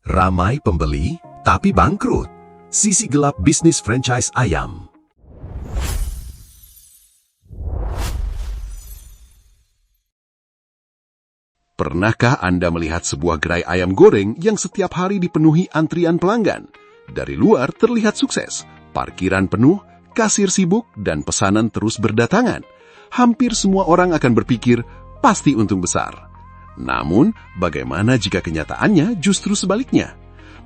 Ramai pembeli, tapi bangkrut. Sisi gelap bisnis franchise ayam. Pernahkah Anda melihat sebuah gerai ayam goreng yang setiap hari dipenuhi antrian pelanggan? Dari luar terlihat sukses, parkiran penuh, kasir sibuk, dan pesanan terus berdatangan. Hampir semua orang akan berpikir, pasti untung besar. Namun, bagaimana jika kenyataannya justru sebaliknya?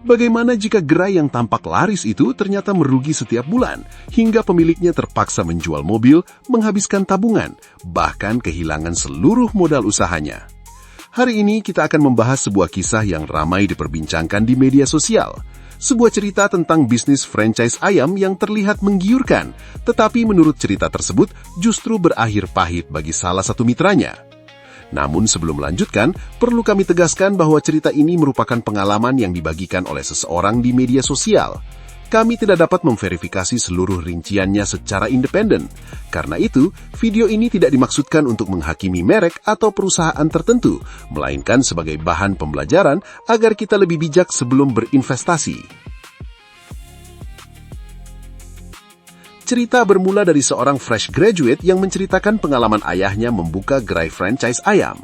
Bagaimana jika gerai yang tampak laris itu ternyata merugi setiap bulan, hingga pemiliknya terpaksa menjual mobil, menghabiskan tabungan, bahkan kehilangan seluruh modal usahanya? Hari ini kita akan membahas sebuah kisah yang ramai diperbincangkan di media sosial. Sebuah cerita tentang bisnis franchise ayam yang terlihat menggiurkan, tetapi menurut cerita tersebut justru berakhir pahit bagi salah satu mitranya. Namun sebelum melanjutkan, perlu kami tegaskan bahwa cerita ini merupakan pengalaman yang dibagikan oleh seseorang di media sosial. Kami tidak dapat memverifikasi seluruh rinciannya secara independen. Karena itu, video ini tidak dimaksudkan untuk menghakimi merek atau perusahaan tertentu, melainkan sebagai bahan pembelajaran agar kita lebih bijak sebelum berinvestasi. Cerita bermula dari seorang fresh graduate yang menceritakan pengalaman ayahnya membuka gerai franchise ayam.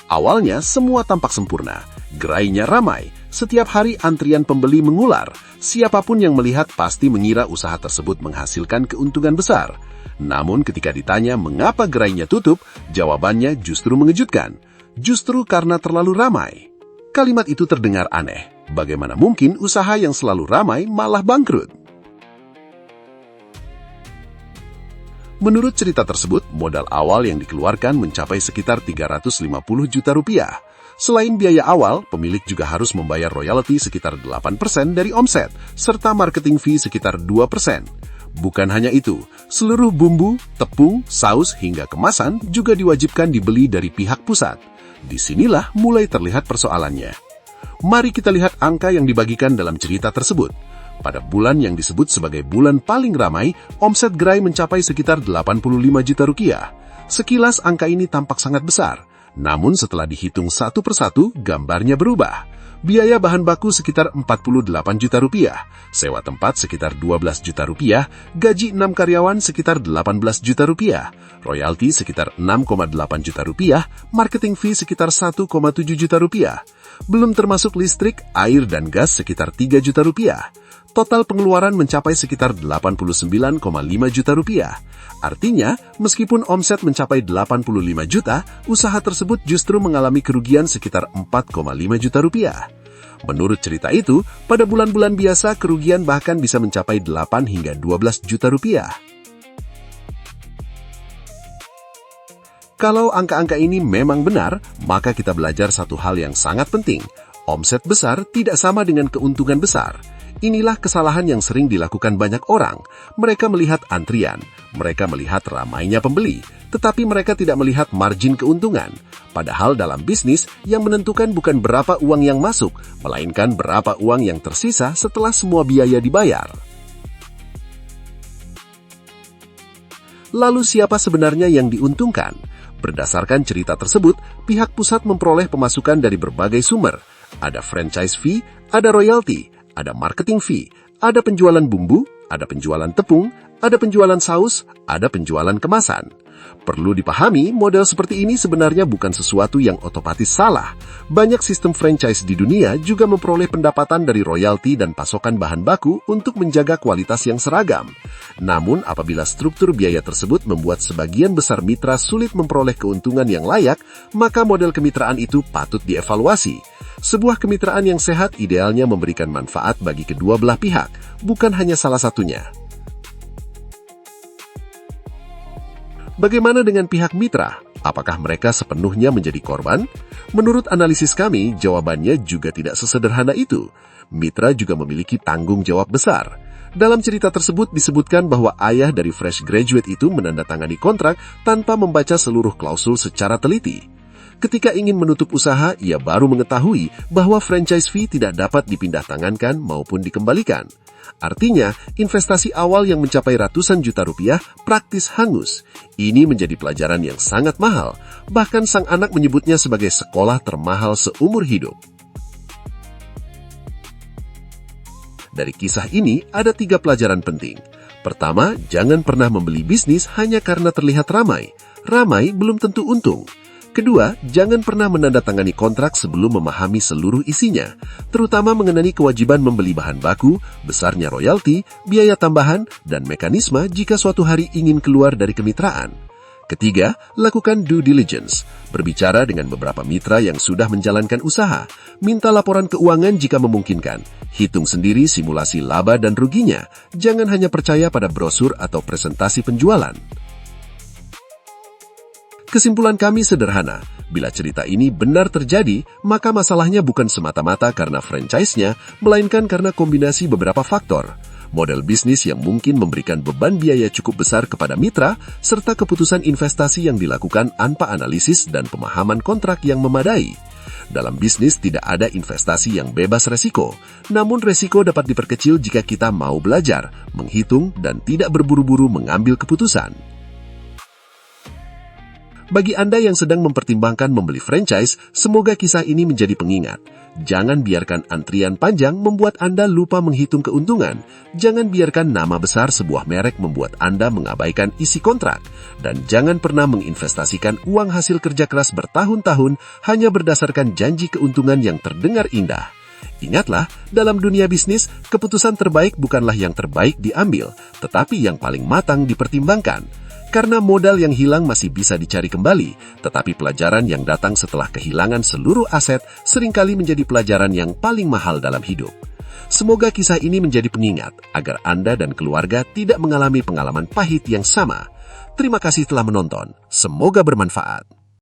Awalnya semua tampak sempurna, gerainya ramai, setiap hari antrian pembeli mengular. Siapapun yang melihat pasti mengira usaha tersebut menghasilkan keuntungan besar. Namun ketika ditanya mengapa gerainya tutup, jawabannya justru mengejutkan. Justru karena terlalu ramai. Kalimat itu terdengar aneh. Bagaimana mungkin usaha yang selalu ramai malah bangkrut? Menurut cerita tersebut, modal awal yang dikeluarkan mencapai sekitar 350 juta rupiah. Selain biaya awal, pemilik juga harus membayar royalti sekitar 8% dari omset, serta marketing fee sekitar 2%. Bukan hanya itu, seluruh bumbu, tepung, saus, hingga kemasan juga diwajibkan dibeli dari pihak pusat. Disinilah mulai terlihat persoalannya. Mari kita lihat angka yang dibagikan dalam cerita tersebut. Pada bulan yang disebut sebagai bulan paling ramai, omset gerai mencapai sekitar 85 juta rupiah. Sekilas angka ini tampak sangat besar. Namun setelah dihitung satu persatu, gambarnya berubah. Biaya bahan baku sekitar 48 juta rupiah, sewa tempat sekitar 12 juta rupiah, gaji 6 karyawan sekitar 18 juta rupiah, royalti sekitar 6,8 juta rupiah, marketing fee sekitar 1,7 juta rupiah. Belum termasuk listrik, air, dan gas sekitar 3 juta rupiah. Total pengeluaran mencapai sekitar 89,5 juta rupiah. Artinya, meskipun omset mencapai 85 juta, usaha tersebut justru mengalami kerugian sekitar 4,5 juta rupiah. Menurut cerita itu, pada bulan-bulan biasa kerugian bahkan bisa mencapai 8 hingga 12 juta rupiah. Kalau angka-angka ini memang benar, maka kita belajar satu hal yang sangat penting. Omset besar tidak sama dengan keuntungan besar. Inilah kesalahan yang sering dilakukan banyak orang. Mereka melihat antrian, mereka melihat ramainya pembeli, tetapi mereka tidak melihat margin keuntungan. Padahal dalam bisnis, yang menentukan bukan berapa uang yang masuk, melainkan berapa uang yang tersisa setelah semua biaya dibayar. Lalu siapa sebenarnya yang diuntungkan? Berdasarkan cerita tersebut, pihak pusat memperoleh pemasukan dari berbagai sumber. Ada franchise fee, ada royalti, ada marketing fee, ada penjualan bumbu, ada penjualan tepung, ada penjualan saus, ada penjualan kemasan. Perlu dipahami, model seperti ini sebenarnya bukan sesuatu yang otomatis salah. Banyak sistem franchise di dunia juga memperoleh pendapatan dari royalti dan pasokan bahan baku untuk menjaga kualitas yang seragam. Namun, apabila struktur biaya tersebut membuat sebagian besar mitra sulit memperoleh keuntungan yang layak, maka model kemitraan itu patut dievaluasi. Sebuah kemitraan yang sehat idealnya memberikan manfaat bagi kedua belah pihak, bukan hanya salah satunya. Bagaimana dengan pihak mitra? Apakah mereka sepenuhnya menjadi korban? Menurut analisis kami, jawabannya juga tidak sesederhana itu. Mitra juga memiliki tanggung jawab besar. Dalam cerita tersebut disebutkan bahwa ayah dari fresh graduate itu menandatangani kontrak tanpa membaca seluruh klausul secara teliti. Ketika ingin menutup usaha, ia baru mengetahui bahwa franchise fee tidak dapat dipindahtangankan maupun dikembalikan. Artinya, investasi awal yang mencapai ratusan juta rupiah praktis hangus. Ini menjadi pelajaran yang sangat mahal. Bahkan sang anak menyebutnya sebagai sekolah termahal seumur hidup. Dari kisah ini ada 3 pelajaran penting. Pertama, jangan pernah membeli bisnis hanya karena terlihat ramai. Ramai belum tentu untung. Kedua, jangan pernah menandatangani kontrak sebelum memahami seluruh isinya, terutama mengenai kewajiban membeli bahan baku, besarnya royalti, biaya tambahan, dan mekanisme jika suatu hari ingin keluar dari kemitraan. Ketiga, lakukan due diligence. Berbicara dengan beberapa mitra yang sudah menjalankan usaha. Minta laporan keuangan jika memungkinkan. Hitung sendiri simulasi laba dan ruginya. Jangan hanya percaya pada brosur atau presentasi penjualan. Kesimpulan kami sederhana, bila cerita ini benar terjadi, maka masalahnya bukan semata-mata karena franchise-nya, melainkan karena kombinasi beberapa faktor. Model bisnis yang mungkin memberikan beban biaya cukup besar kepada mitra, serta keputusan investasi yang dilakukan tanpa analisis dan pemahaman kontrak yang memadai. Dalam bisnis tidak ada investasi yang bebas resiko, namun resiko dapat diperkecil jika kita mau belajar, menghitung, dan tidak berburu-buru mengambil keputusan. Bagi Anda yang sedang mempertimbangkan membeli franchise, semoga kisah ini menjadi pengingat. Jangan biarkan antrian panjang membuat Anda lupa menghitung keuntungan. Jangan biarkan nama besar sebuah merek membuat Anda mengabaikan isi kontrak. Dan jangan pernah menginvestasikan uang hasil kerja keras bertahun-tahun hanya berdasarkan janji keuntungan yang terdengar indah. Ingatlah, dalam dunia bisnis, keputusan terbaik bukanlah yang terbaik diambil, tetapi yang paling matang dipertimbangkan. Karena modal yang hilang masih bisa dicari kembali, tetapi pelajaran yang datang setelah kehilangan seluruh aset seringkali menjadi pelajaran yang paling mahal dalam hidup. Semoga kisah ini menjadi pengingat agar Anda dan keluarga tidak mengalami pengalaman pahit yang sama. Terima kasih telah menonton. Semoga bermanfaat.